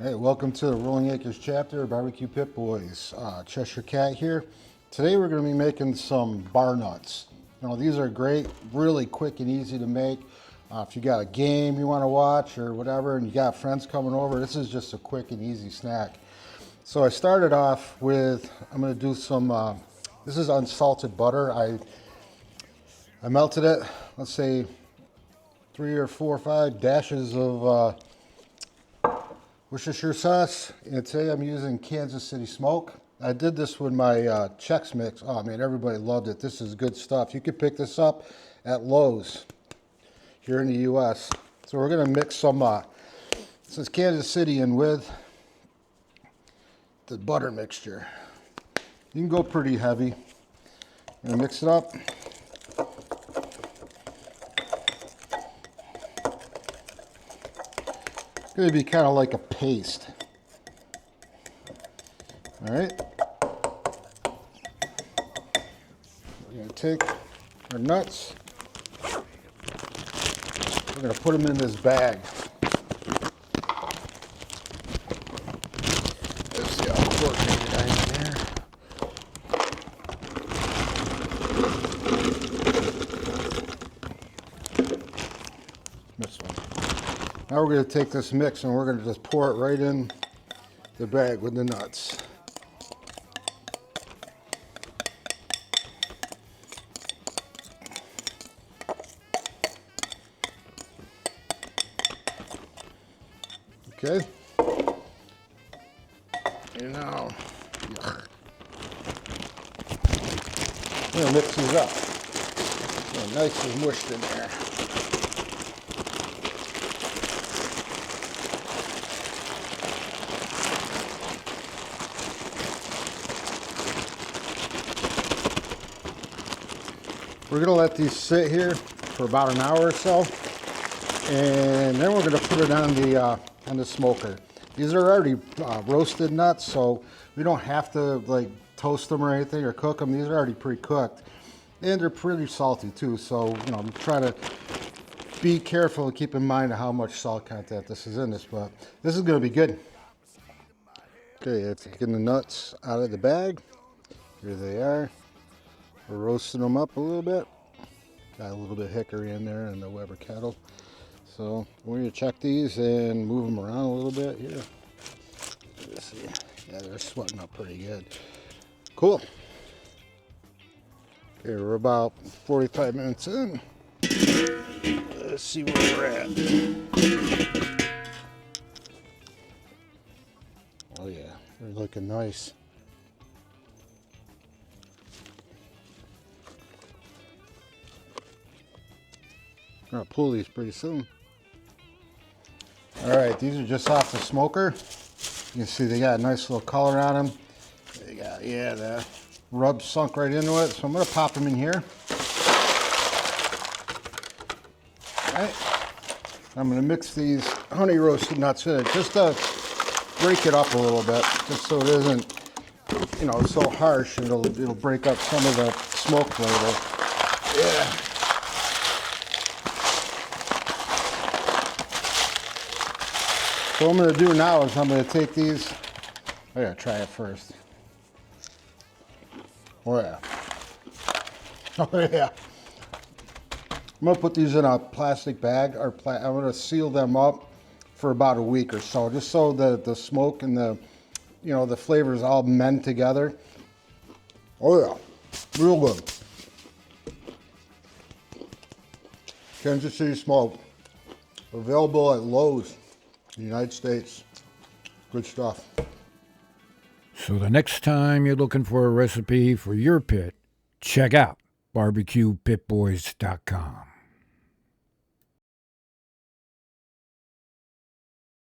Hey, welcome to the Rolling Acres chapter of BBQ Pit Boys. Cheshire Cat here. Today we're going to be making some bar nuts. You know, these are great, really quick and easy to make. If you got a game you want to watch or whatever, and you got friends coming over, this is just a quick and easy snack. So I started off with, I'm going to do some, this is unsalted butter. I melted it, let's say 3 or 4 or 5 dashes of Worcestershire sauce, and today I'm using Kansas City smoke. I did this with my Chex Mix. Oh man, everybody loved it. This is good stuff. You can pick this up at Lowe's here in the U.S. So we're gonna mix some, this is Kansas City in with the butter mixture. You can go pretty heavy. I'm gonna mix it up. It's going to be kind of like a paste. All right. We're going to take our nuts. We're going to put them in this bag. Let's see how coordinated I am there. This one. Now we're going to take this mix and we're going to just pour it right in the bag with the nuts. Okay. And now, we're going to mix these up. So nice and mushed in there. We're going to let these sit here for about an hour or so, and then we're going to put it on the smoker. These are already roasted nuts, so we don't have to like toast them or anything or cook them. These are already pre-cooked, and they're pretty salty too. So you know, try to be careful and keep in mind how much salt content this is in this, but this is going to be good. Okay, I've taken the nuts out of the bag. Here they are. We're roasting them up a little bit. Got a little bit of hickory in there and the Weber kettle. So we're going to check these and move them around a little bit here. Let's see. Yeah, they're sweating up pretty good. Cool. Okay, we're about 45 minutes in. Let's see where we're at. Oh yeah, they're looking nice. I'm gonna pull these pretty soon. All right, these are just off the smoker. You can see they got a nice little color on them. They got, yeah, the rub sunk right into it. So I'm gonna pop them in here. All right, I'm gonna mix these honey roasted nuts in it just to break it up a little bit, just so it isn't, you know, so harsh. It'll break up some of the smoke flavor. Yeah. So what I'm going to do now is I'm going to take these, I got to try it first. Oh yeah. Oh yeah. I'm going to put these in a plastic bag, or I'm going to seal them up for about a week or so, just so that the smoke and the, you know, the flavors all mend together. Oh yeah, real good. Kansas City smoke, available at Lowe's. United States. Good stuff. So the next time you're looking for a recipe for your pit, check out BBQPitBoys.com.